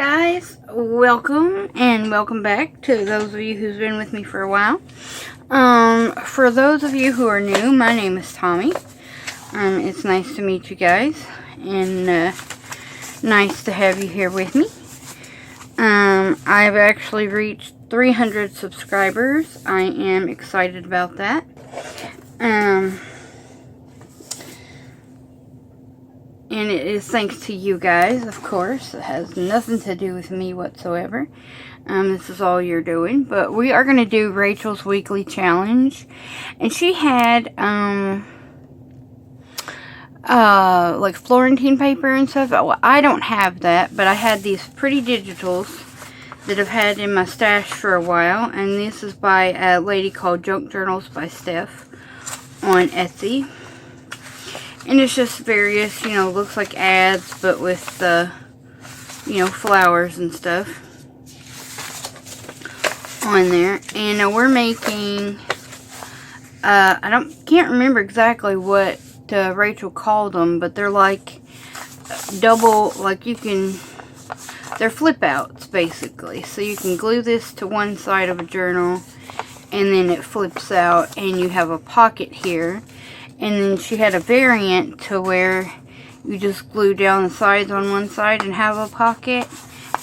guys, welcome and welcome back to those of you who's been with me for a while. For those of you who are new, my name is Tommy. It's nice to meet you guys and nice to have you here with me. I've actually reached 300 subscribers. I am excited about that. And it is thanks to you guys, of course. It has nothing to do with me whatsoever. This is all you're doing. But we are going to do Rachel's weekly challenge. And she had, like Florentine paper and stuff. Well, I don't have that, but I had these pretty digitals that I've had in my stash for a while. And this is by a lady called Junk Journals by Steph on Etsy. And it's just various, looks like ads, but with the, flowers and stuff on there. And we're making, can't remember exactly what Rachel called them, but they're like double, they're flip outs basically. So you can glue this to one side of a journal and then it flips out and you have a pocket here. And then she had a variant to where you just glue down the sides on one side and have a pocket.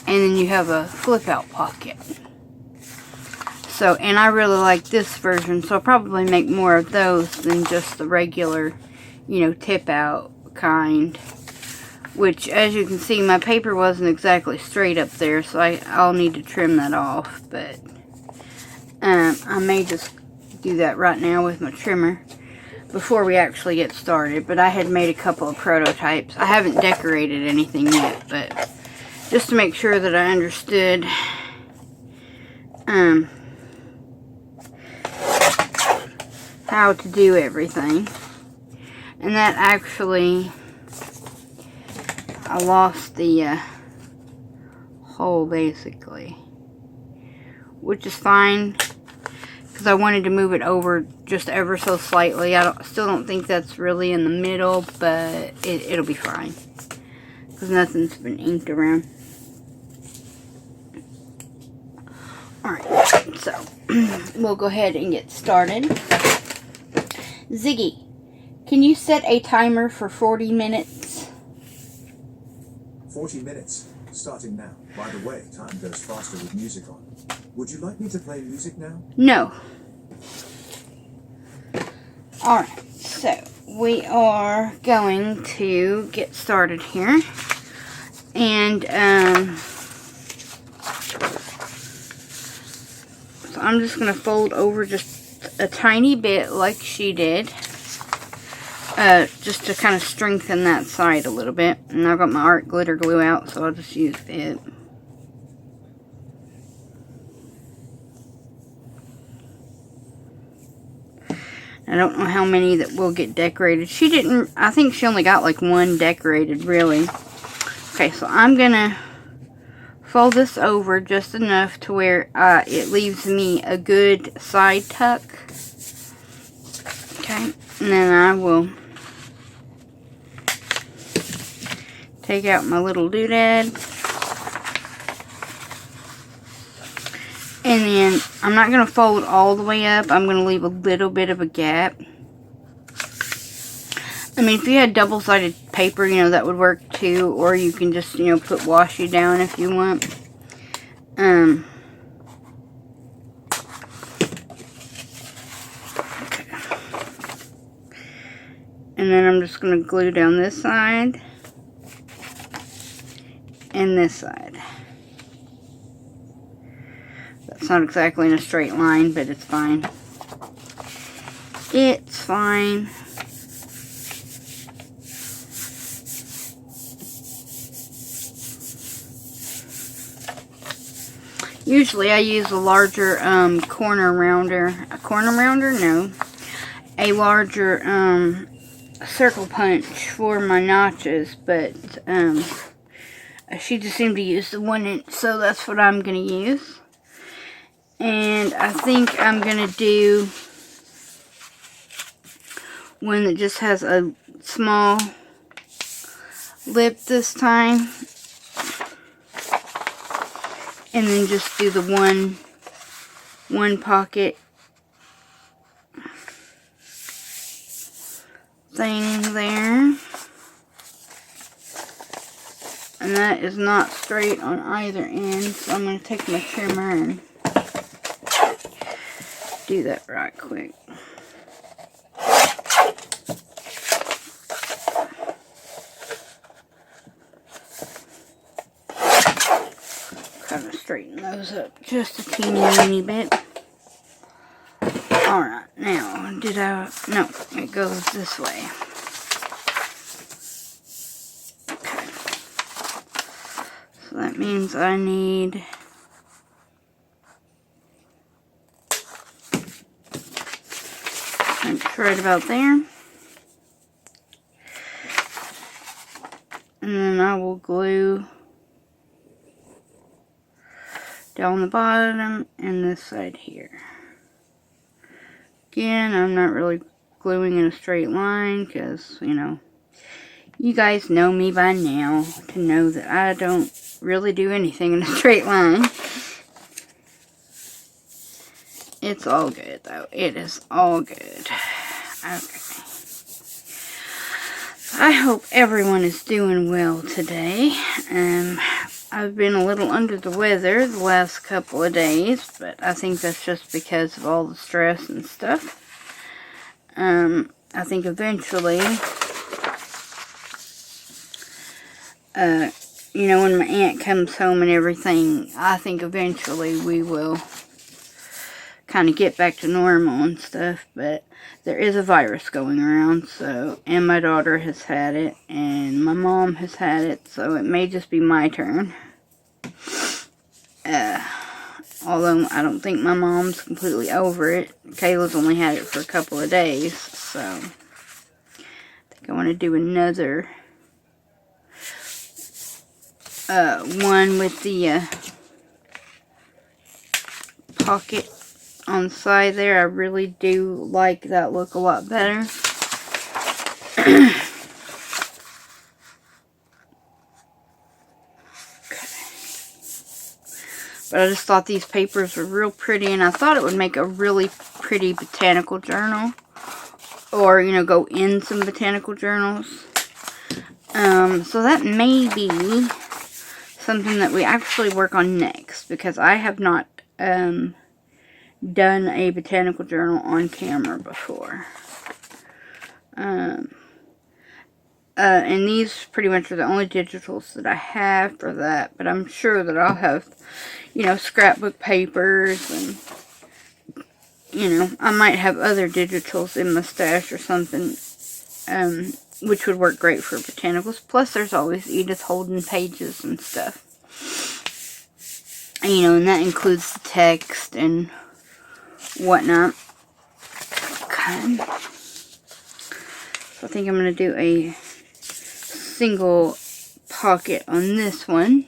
And then you have a flip out pocket. So, and I really like this version. So I'll probably make more of those than just the regular, tip out kind. Which, as you can see, my paper wasn't exactly straight up there. So I'll need to trim that off. But I may just do that right now with my trimmer before we actually get started. But I had made a couple of prototypes. I haven't decorated anything yet, but just to make sure that I understood how to do everything. And that actually, I lost the hole basically, which is fine because I wanted to move it over just ever so slightly. Still don't think that's really in the middle, but it'll be fine because nothing's been inked around. Alright, so we'll go ahead and get started. Ziggy, can you set a timer for 40 minutes? 40 minutes, starting now. By the way, time goes faster with music on. Would you like me to play music now? No. Alright, so we are going to get started here. And, so I'm just going to fold over just a tiny bit like she did. Just to kind of strengthen that side a little bit. And I've got my art glitter glue out, so I'll just use it. I don't know how many that will get decorated. She didn't, I think she only got like one decorated, really. Okay, so I'm gonna fold this over just enough to where it leaves me a good side tuck. Okay, and then I will take out my little doodad. And then I'm not going to fold all the way up. I'm going to leave a little bit of a gap. I mean, if you had double-sided paper, that would work too. Or you can just, put washi down if you want. Okay. And then I'm just going to glue down this side. And this side. It's not exactly in a straight line, but it's fine. It's fine. Usually I use a larger corner rounder. A corner rounder? No. A larger circle punch for my notches, but she just seemed to use the 1 inch, so that's what I'm going to use. And I think I'm going to do one that just has a small lip this time. And then just do the one pocket thing there. And that is not straight on either end, so I'm going to take my trimmer and do that right quick. Kind of straighten those up just a teeny bit. Alright, now, no, it goes this way. Okay. So that means I need right about there. And then I will glue down the bottom and this side here. Again, I'm not really gluing in a straight line because, you know, you guys know me by now to know that I don't really do anything in a straight line. It's all good though. It is all good. Okay. I hope everyone is doing well today. I've been a little under the weather the last couple of days, but I think that's just because of all the stress and stuff. I think eventually, you know, when my aunt comes home and everything, I think eventually we will kind of get back to normal and stuff, but there is a virus going around, so, and my daughter has had it, and my mom has had it, so it may just be my turn. Although I don't think my mom's completely over it. Kayla's only had it for a couple of days, so I think I want to do another one with the pocket on the side there. I really do like that look a lot better. But I just thought these papers were real pretty, and I thought it would make a really pretty botanical journal. Or, you know, go in some botanical journals. So that may be something that we actually work on next, because I have not done a botanical journal on camera before. And these pretty much are the only digitals that I have for that, but I'm sure that I'll have, you know, scrapbook papers, and, you know, I might have other digitals in my stash or something, which would work great for botanicals. Plus, there's always Edith Holden pages and stuff. And, you know, and that includes the text and whatnot. Okay. So I think I'm going to do a single pocket on this one.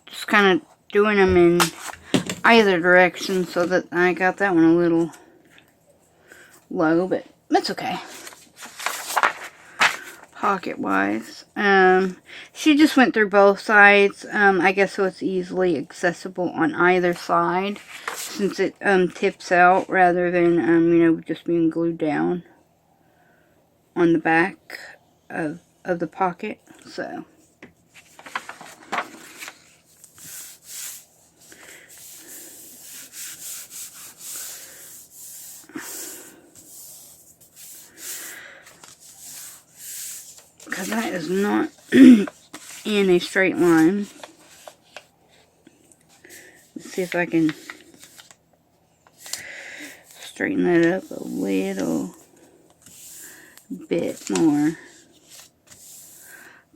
Just kind of doing them in either direction so that I got that one a little low, but that's okay. Pocket wise, she just went through both sides, I guess, so it's easily accessible on either side, since it tips out rather than you know, just being glued down on the back of the pocket. So because that is not in a straight line. Let's see if I can straighten that up a little bit more.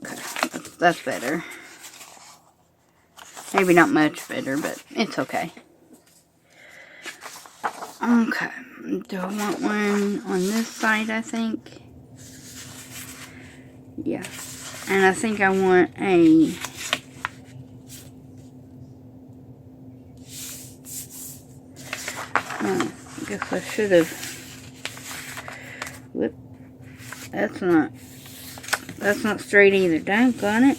Okay, that's better. Maybe not much better, but it's okay. Okay, do I want one on this side, I think? Yeah, and I think I want a Guess I should have. Whoop. That's not straight either. Dang on it.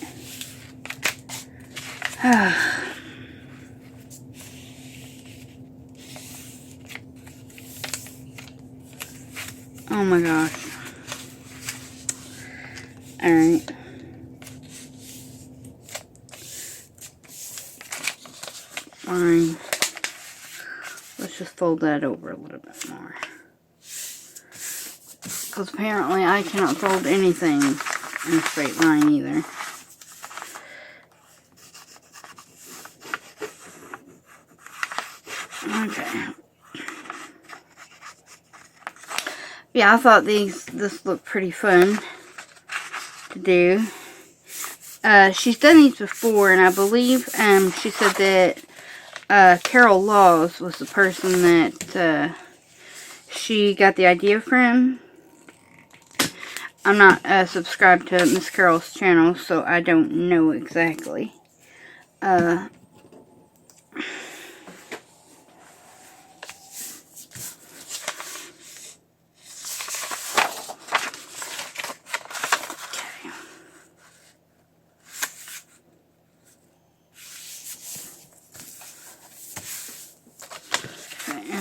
Oh my gosh. Alright. Fine. Let's just fold that over a little bit more. Because apparently I cannot fold anything in a straight line either. Okay. Yeah, I thought this looked pretty fun to do. She's done these before, and I believe she said that Carol Laws was the person that she got the idea from. I'm not subscribed to Miss Carol's channel, so I don't know exactly. And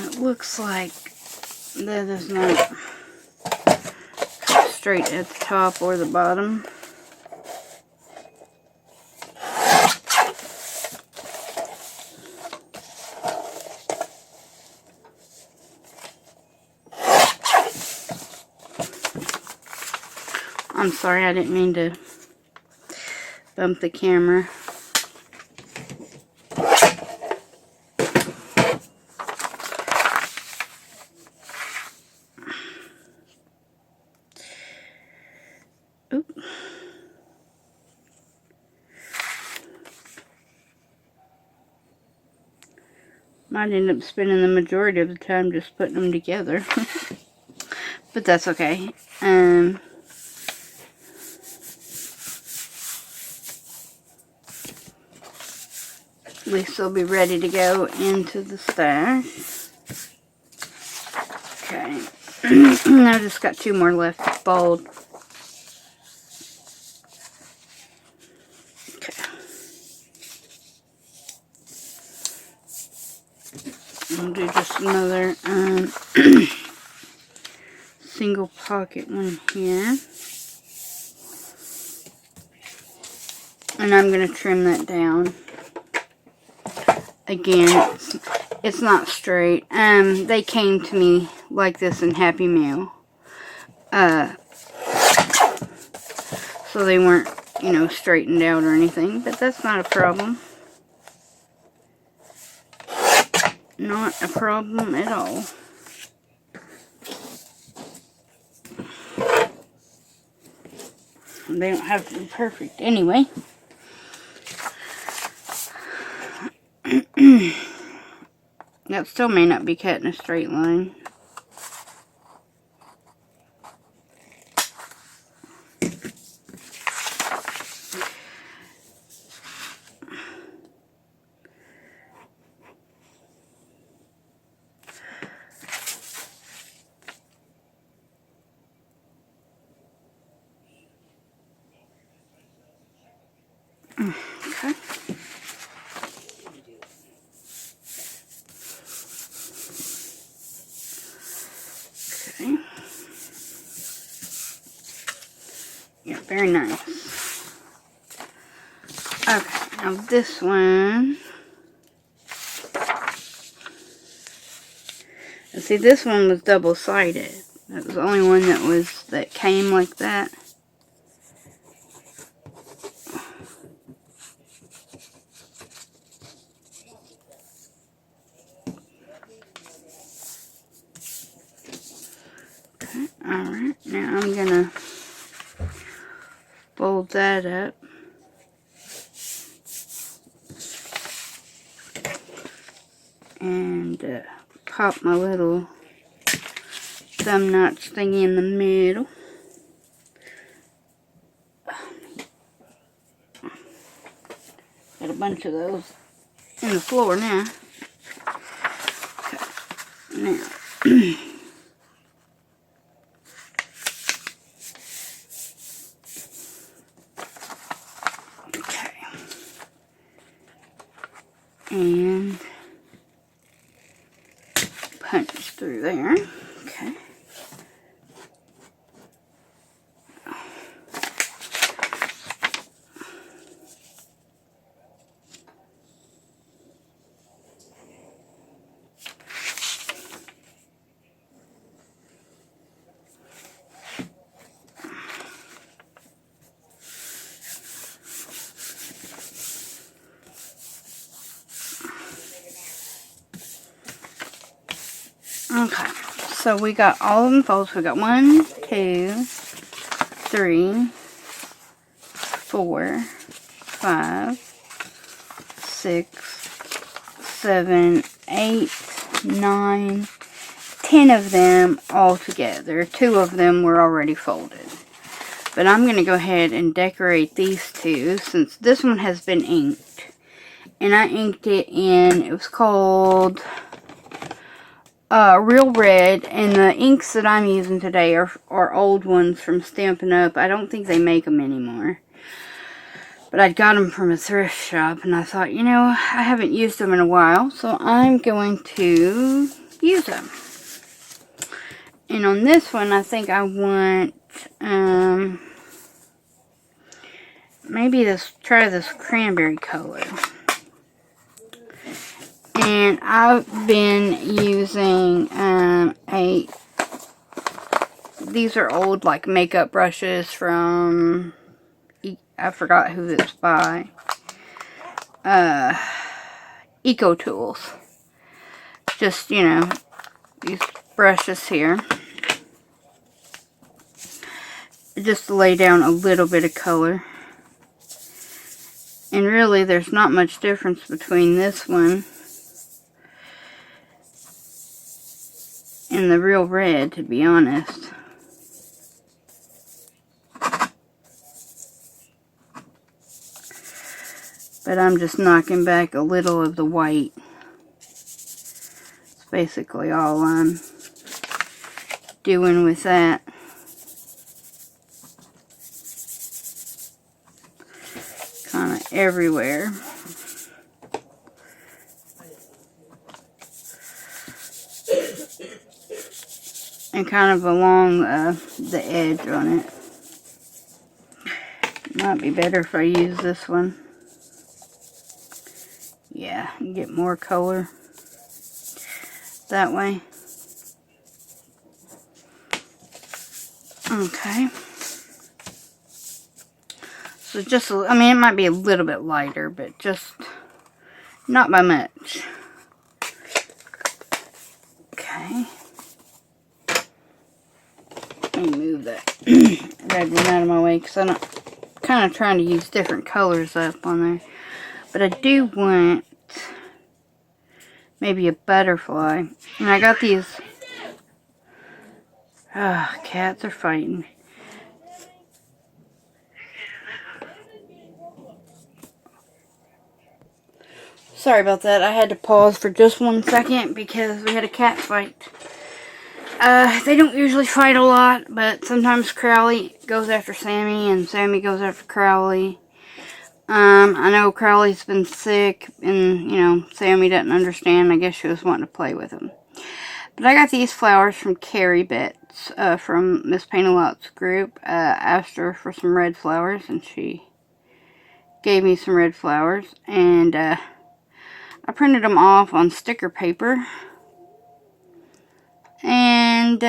it looks like that is not straight at the top or the bottom. I'm sorry, I didn't mean to bump the camera. Oop. Might end up spending the majority of the time just putting them together. But that's okay. At least they'll be ready to go into the stash. Okay. I've just got 2 more left to fold. Okay. I'll do just another single pocket one here. And I'm going to trim that down. Again, it's not straight. They came to me like this in Happy Meal. So they weren't, you know, straightened out or anything, but that's not a problem. Not a problem at all. They don't have to be perfect anyway. That still may not be cut in a straight line. Okay. Okay. Yeah, very nice. Okay, now this one. See, this one was double-sided. That was the only one that came like that. Okay, alright. Now I'm gonna fold that up. And pop my little thumb notch thingy in the middle. Got a bunch of those in the floor now. Okay. Now, Okay. And punch through there. Okay. Okay, so we got all of them folds. We got 1, 2, 3, 4, 5, 6, 7, 8, 9, 10 of them all together. 2 of them were already folded. But I'm going to go ahead and decorate these 2 since this one has been inked. And I inked it in, it was called Real Red, and the inks that I'm using today are old ones from Stampin' Up. I don't think they make them anymore. But I got them from a thrift shop, and I thought, you know, I haven't used them in a while, so I'm going to use them. And on this one, I think I want, maybe try this cranberry color. And I've been using these are old like makeup brushes from, I forgot who it's by, Eco Tools. Just, you know, these brushes here. Just to lay down a little bit of color. And really there's not much difference between this one and the Real Red, to be honest. But I'm just knocking back a little of the white. That's basically all I'm doing with that. Kind of everywhere. And kind of along the edge on it. Might be better if I use this one. Yeah, you get more color that way. Okay. So just, I mean, it might be a little bit lighter, but just not by much. Okay. Let me move that red one out of my way because I'm kind of trying to use different colors up on there. But I do want maybe a butterfly. And I got these. Ah, cats are fighting. Sorry about that. I had to pause for just 1 second because we had a cat fight. They don't usually fight a lot, but sometimes Crowley goes after Sammy and Sammy goes after Crowley. I know Crowley's been sick and, you know, Sammy doesn't understand. I guess she was wanting to play with him. But I got these flowers from Carrie Betts, from Miss Paint-A-Lot's group. Asked her for some red flowers and she gave me some red flowers. And, I printed them off on sticker paper. And,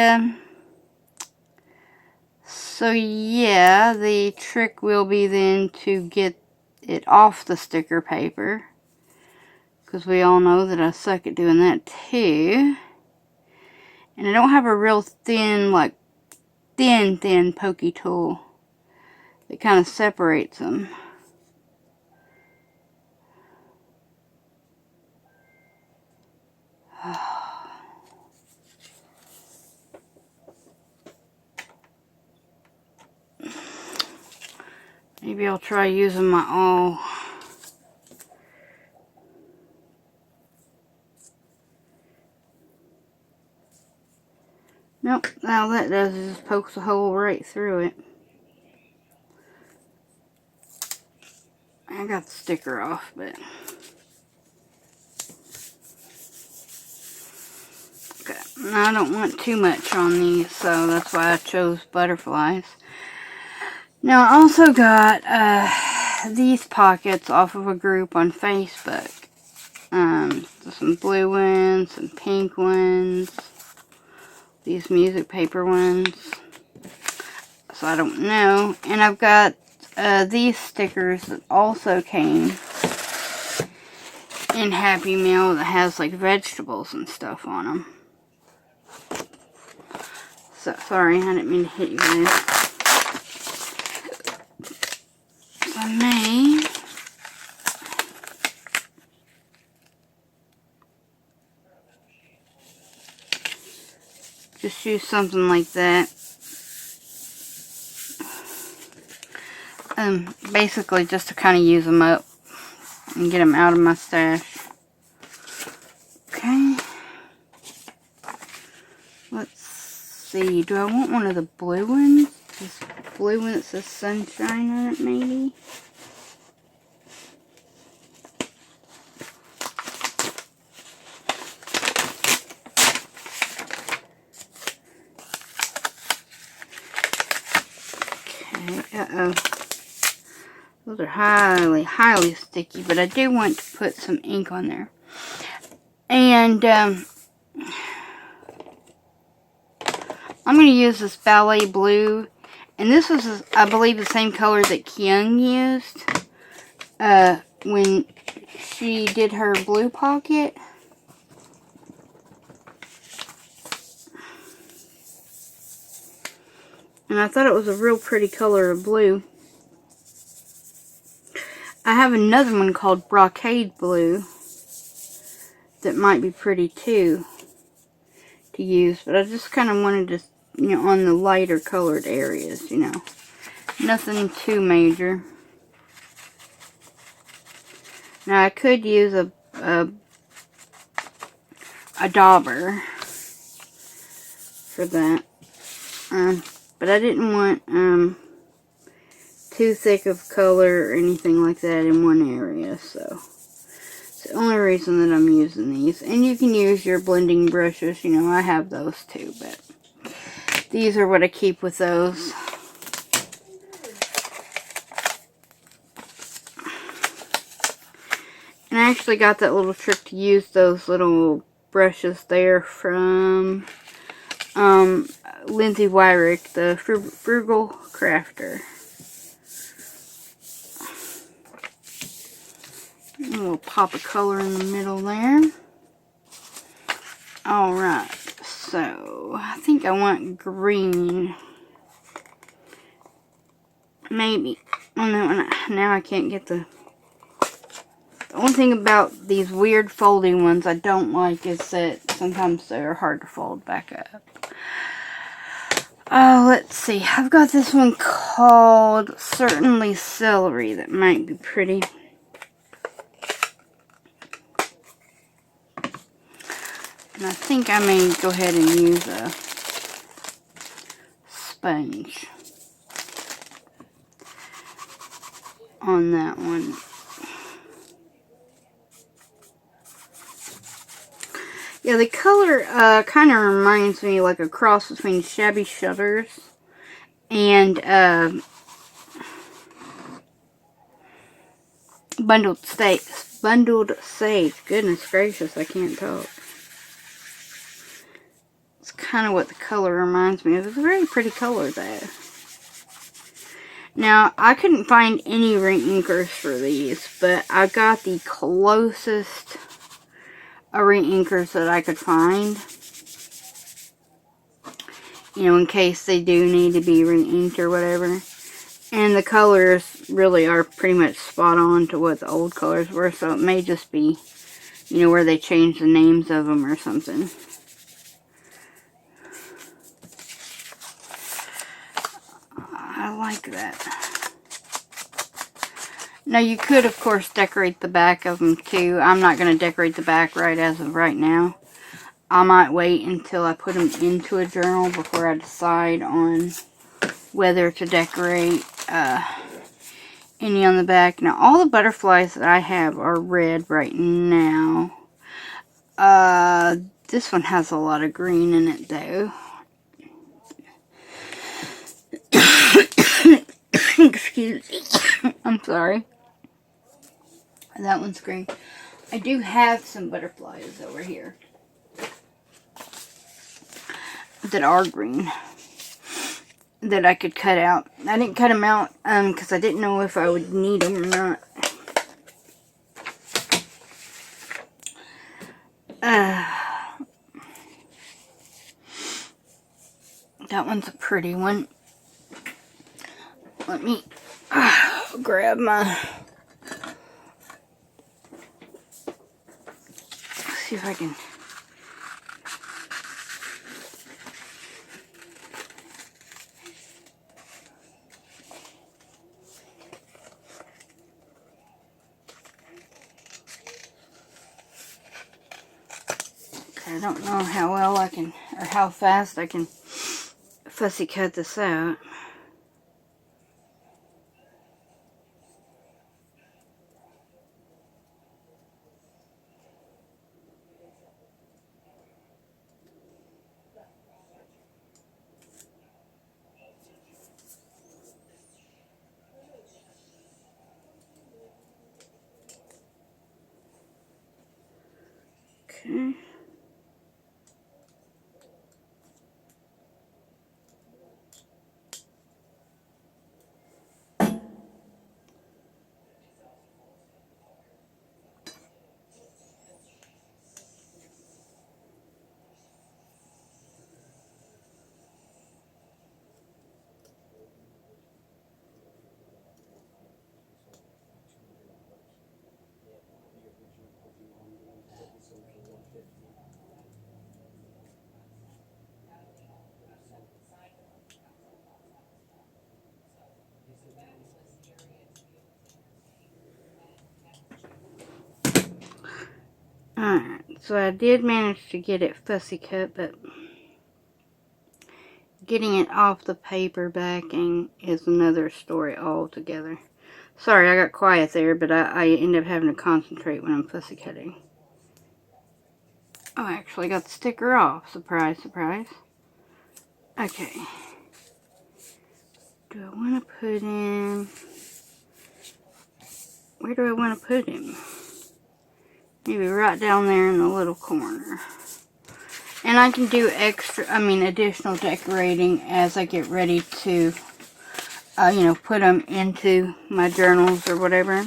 so yeah, the trick will be then to get it off the sticker paper. Because we all know that I suck at doing that too. And I don't have a real thin, like, thin pokey tool that kind of separates them. Maybe I'll try using my awl. All that does is just pokes a hole right through it. I got the sticker off, but... Okay, I don't want too much on these, so that's why I chose butterflies. Now, I also got these pockets off of a group on Facebook. Some blue ones, some pink ones, these music paper ones. So I don't know. And I've got these stickers that also came in Happy Meal that has like vegetables and stuff on them. So, sorry, I didn't mean to hit you guys. I may just use something like that. Basically just to kind of use them up and get them out of my stash. Okay. Let's see. Do I want one of the blue ones? This blue one that says sunshine on it, maybe? Okay, uh-oh. Those are highly sticky, but I do want to put some ink on there. And, I'm going to use this ballet blue. And this was, I believe, the same color that Kyung used when she did her blue pocket. And I thought it was a real pretty color of blue. I have another one called Brocade Blue that might be pretty too to use, but I just kind of wanted to, you know, on the lighter colored areas, you know. Nothing too major. Now I could use a dauber for that, but I didn't want too thick of color or anything like that in one area, so it's the only reason that I'm using these. And you can use your blending brushes, you know, I have those too, but these are what I keep with those. And I actually got that little trick to use those little brushes there from Lindsay Wyrick, the Frugal Crafter. A little pop of color in the middle there. Alright, so I think I want green. Maybe. Oh no, now I can't get the... The only thing about these weird folding ones I don't like is that sometimes they're hard to fold back up. Oh, let's see. I've got this one called Certainly Celery that might be pretty. And I think I may go ahead and use a sponge on that one. Yeah, the color kind of reminds me like a cross between Shabby Shutters and Bundled Sage. Goodness gracious, I can't talk. It's kind of what the color reminds me of. It's a very pretty color though. Now, I couldn't find any re-inkers for these, but I got the closest re-inkers that I could find. You know, in case they do need to be re-inked or whatever. And the colors really are pretty much spot on to what the old colors were, so it may just be, you know, where they changed the names of them or something. I like that. Now you could of course decorate the back of them too. I'm not going to decorate the back right as of right now. I might wait until I put them into a journal before I decide on whether to decorate any on the back. Now, all the butterflies that I have are red right now. This one has a lot of green in it, though. Excuse me. I'm sorry. That one's green. I do have some butterflies over here that are green that I could cut out. I didn't cut them out because I didn't know if I would need them or not. That one's a pretty one. Let me grab my... see if I can... I don't know how well I can, or how fast I can fussy cut this out. Okay. Alright, so I did manage to get it fussy cut, but getting it off the paper backing is another story altogether. Sorry, I got quiet there, but I end up having to concentrate when I'm fussy cutting. Oh, I actually got the sticker off. Surprise, surprise. Okay. Do I want to put him... where do I want to put him? Maybe right down there in the little corner. And I can do additional decorating as I get ready to, put them into my journals or whatever.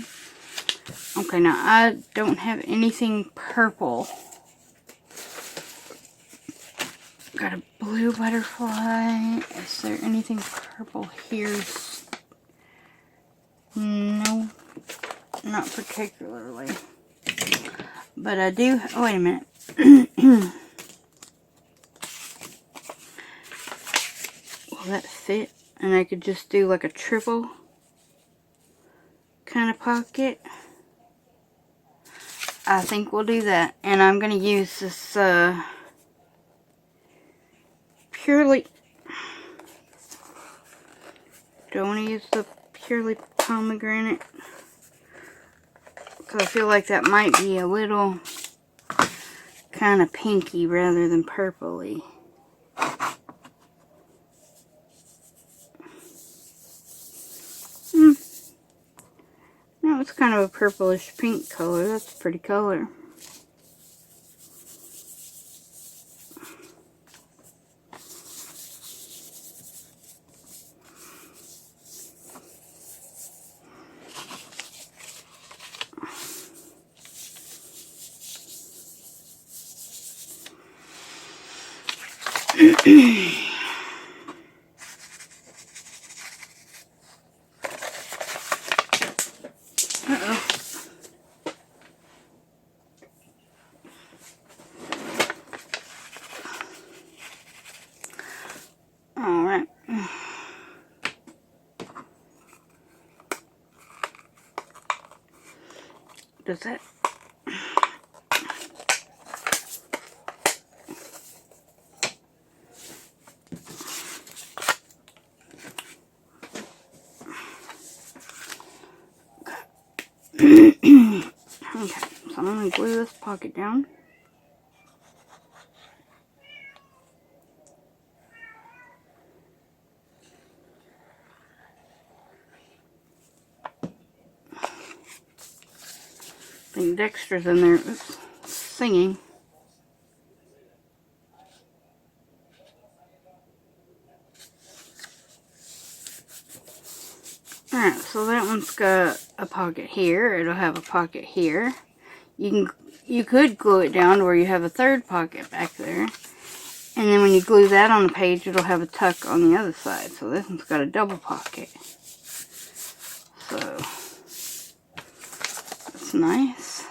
Okay, now I don't have anything purple. Got a blue butterfly. Is there anything purple here? No, not particularly. But I do, oh, wait a minute. Will that fit? And I could just do like a triple kind of pocket. I think we'll do that. And I'm going to use this purely, do I want to use the purely pomegranate? Because I feel like that might be a little kind of pinky rather than purpley. No, it's kind of a purplish pink color. That's a pretty color. Alright. Does that... pocket down. I think Dexter's in there singing. Alright, so that one's got a pocket here. It'll have a pocket here. You could glue it down to where you have a third pocket back there. And then when you glue that on the page, it'll have a tuck on the other side. So this one's got a double pocket. So that's nice.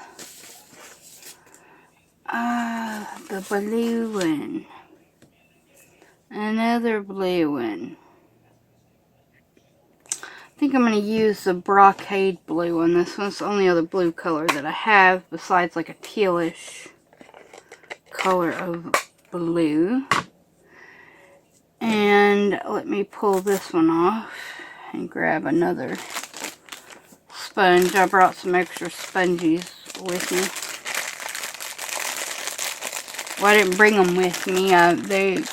The blue one. Another blue one. I think I'm going to use the brocade blue on this one. It's the only other blue color that I have besides like a tealish color of blue. And let me pull this one off and grab another sponge. I brought some extra sponges with me. Well, I didn't bring them with me. They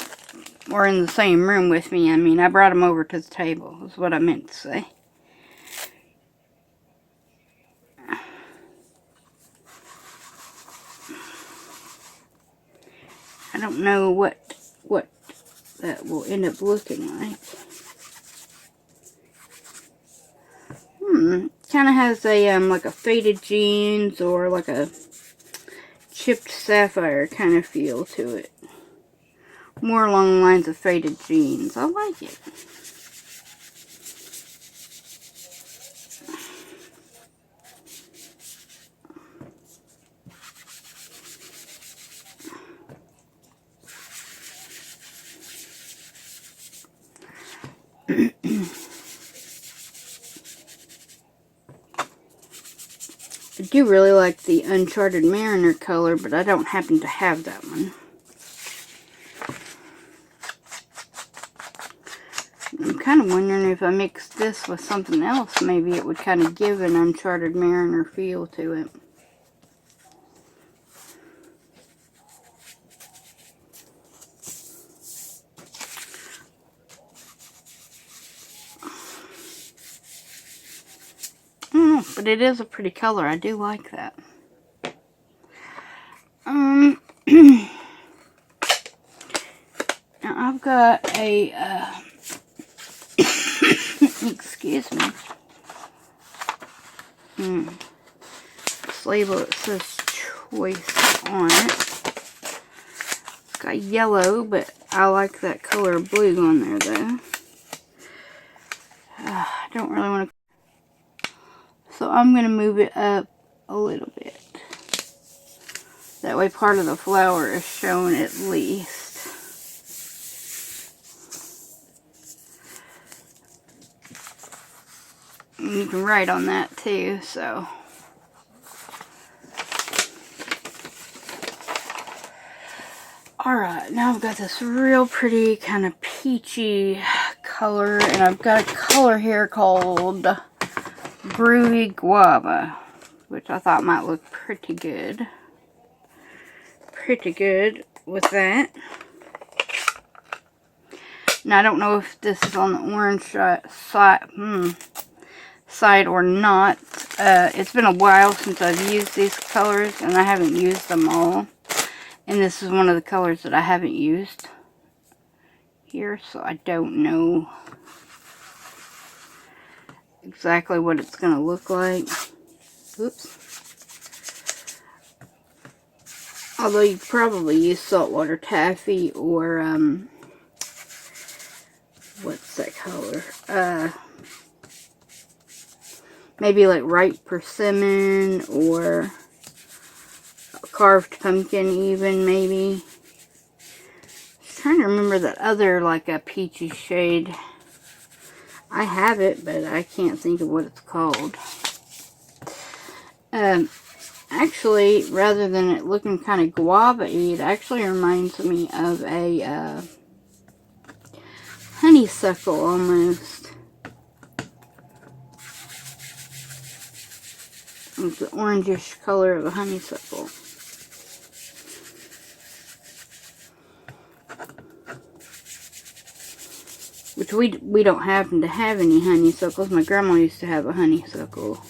were in the same room with me. I mean, I brought them over to the table, is what I meant to say. I don't know what that will end up looking like. Kind of has a like a faded jeans or like a chipped sapphire kind of feel to it. More along the lines of faded jeans. I like it. I do really like the Uncharted Mariner color, but I don't happen to have that one. I'm kind of wondering if I mixed this with something else, maybe it would kind of give an Uncharted Mariner feel to it. But it is a pretty color. I do like that. Now I've got a excuse me. This label that says choice on it. It's got yellow, but I like that color of blue on there though. I don't really want to. So I'm going to move it up a little bit. That way part of the flower is shown at least. And you can write on that too, so. Alright, now I've got this real pretty kind of peachy color, and I've got a color here called Brewy Guava, which I thought might look pretty good. Pretty good with that. Now I don't know if this is on the orange side or not. It's been a while since I've used these colors, and I haven't used them all. And this is one of the colors that I haven't used here, so I don't know exactly what it's going to look like. Oops. Although you could probably use saltwater taffy or, what's that color? Maybe like ripe persimmon or carved pumpkin even, maybe. Just trying to remember that other like a peachy shade. I have it, but I can't think of what it's called. Actually, rather than it looking kind of guava-y, it actually reminds me of a honeysuckle almost. It's the orangish color of a honeysuckle. which we don't happen to have any honeysuckles. My grandma used to have a honeysuckle.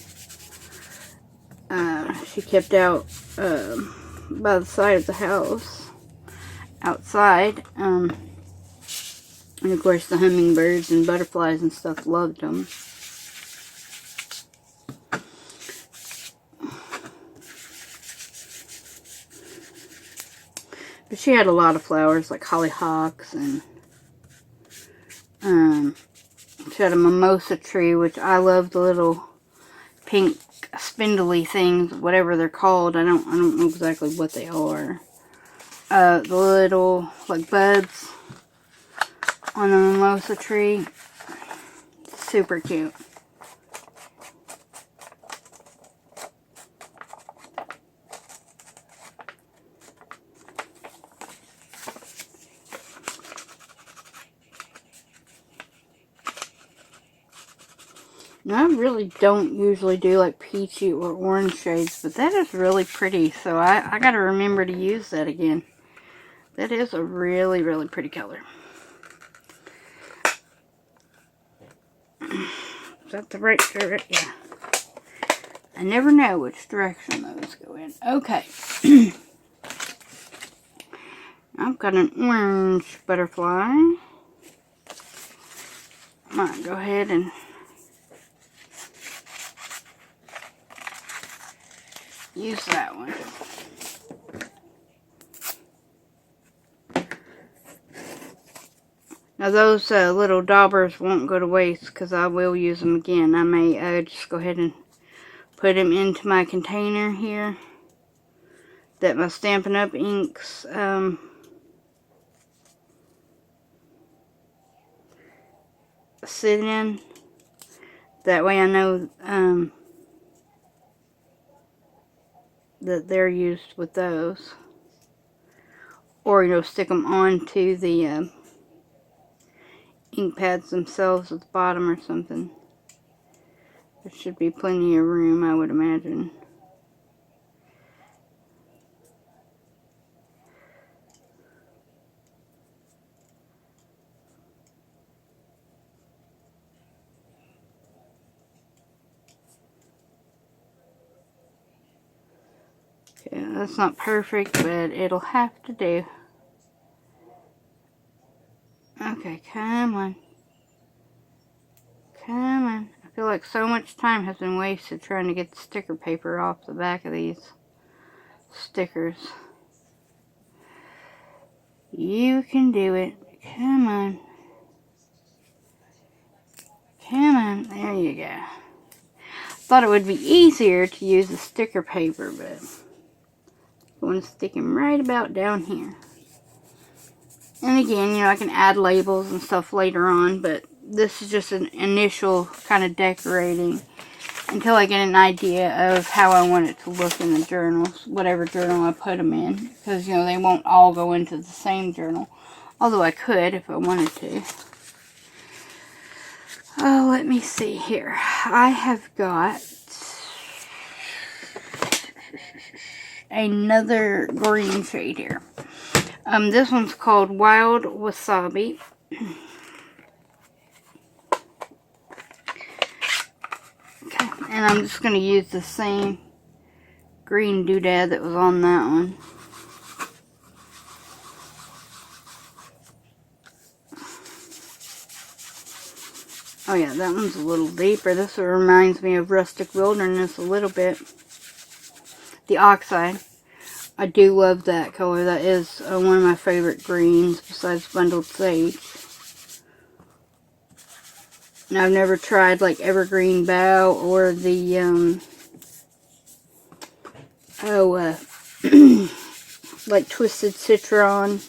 She kept out by the side of the house, outside. And of course the hummingbirds and butterflies and stuff loved them. But she had a lot of flowers like hollyhocks, and she had a mimosa tree, which I love the little pink spindly things, whatever they're called. I don't know exactly what they are. The little like buds on the mimosa tree, super cute. Now, I really don't usually do like peachy or orange shades, but that is really pretty, so I gotta remember to use that again. That is a really, really pretty color. Is that the right direction? Yeah. I never know which direction those go in. Okay. I've got an orange butterfly. Might go ahead and use that one. Now those little daubers won't go to waste because I will use them again. I may just go ahead and put them into my container here that my Stampin' Up! Inks sit in. That way I know that they're used with those. Or, you know, stick them onto the ink pads themselves at the bottom or something. There should be plenty of room, I would imagine. Okay, that's not perfect, but it'll have to do. Okay, come on. Come on. I feel like so much time has been wasted trying to get the sticker paper off the back of these stickers. You can do it. Come on. Come on. There you go. Thought it would be easier to use the sticker paper, but I'm going to stick them right about down here. And again, you know, I can add labels and stuff later on, but this is just an initial kind of decorating until I get an idea of how I want it to look in the journals, whatever journal I put them in, because, you know, they won't all go into the same journal, although I could if I wanted to. Oh, let me see here. I have got another green shade here. This one's called Wild Wasabi. Okay, and I'm just going to use the same green doodad that was on that one. Oh yeah, that one's a little deeper. This one reminds me of Rustic Wilderness a little bit. The Oxide. I do love that color. That is one of my favorite greens besides Bundled Sage. And I've never tried like Evergreen Bough or the like Twisted Citron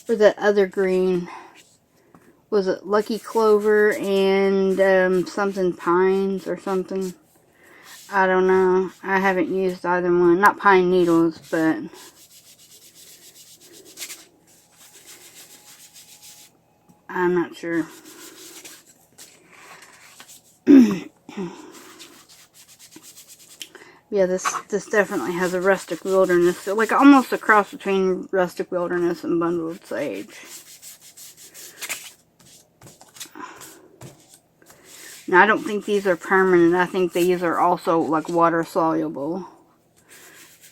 or that other green. Was it Lucky Clover and something Pines or something? I don't know. I haven't used either one. Not pine needles, but I'm not sure. Yeah, this definitely has a Rustic Wilderness. So like almost a cross between Rustic Wilderness and Bundled Sage. And I don't think these are permanent. I think these are also like water soluble.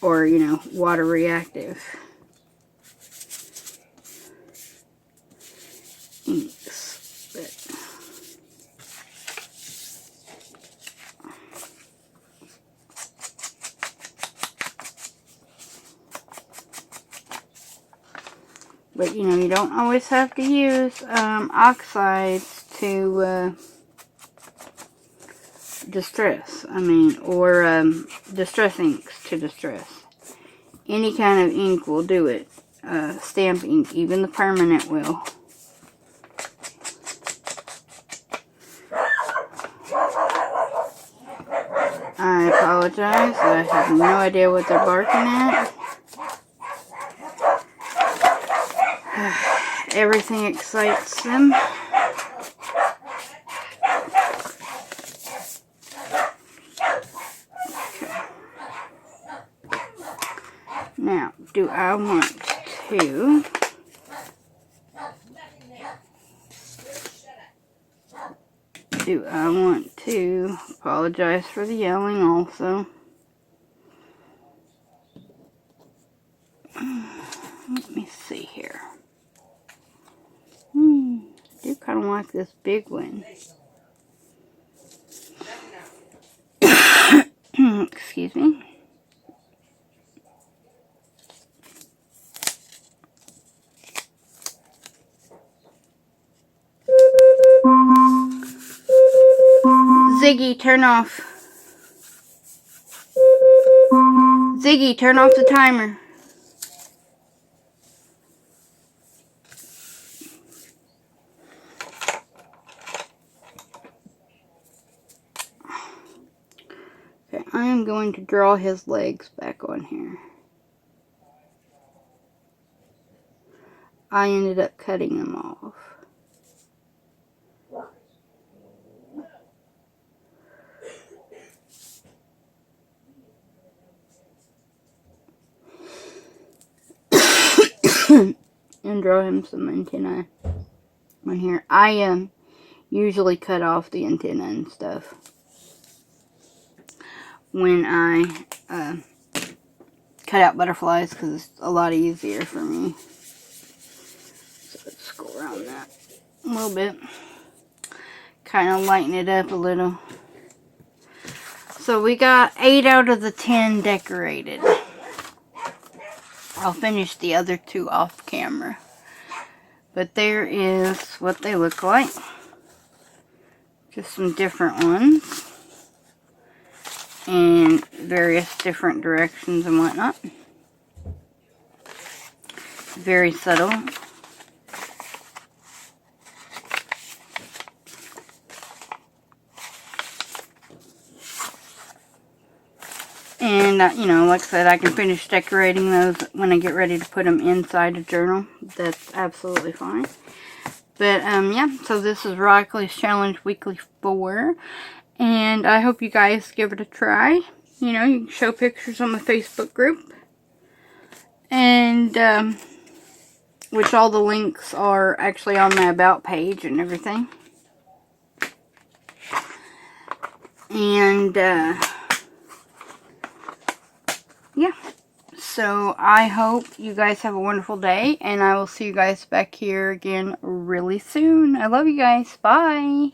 Or, you know, water reactive. Inks. But, you know, you don't always have to use oxides to distress. I mean, or distress inks to distress. Any kind of ink will do it. Stamp ink, even the permanent will. I apologize. I have no idea what they're barking at. Everything excites them. Now, do I want to apologize for the yelling also. Let me see here. I do kind of like this big one. Excuse me. Ziggy, turn off. Ziggy, turn off the timer. Okay, I am going to draw his legs back on here. I ended up cutting them off. And draw him some antennae on here. I usually cut off the antenna and stuff when I cut out butterflies because it's a lot easier for me. So let's go around that a little bit. Kind of lighten it up a little. So we got 8 out of the 10 decorated. I'll finish the other 2 off camera. But there is what they look like. Just some different ones. And various different directions and whatnot. Very subtle. And, you know, like I said, I can finish decorating those when I get ready to put them inside a journal. That's absolutely fine. But, yeah, so this is Rockley's Challenge Weekly 4. And I hope you guys give it a try. You know, you can show pictures on the Facebook group. And, which all the links are actually on my About page and everything. And, yeah, so I hope you guys have a wonderful day, and I will see you guys back here again really soon. I love you guys. Bye.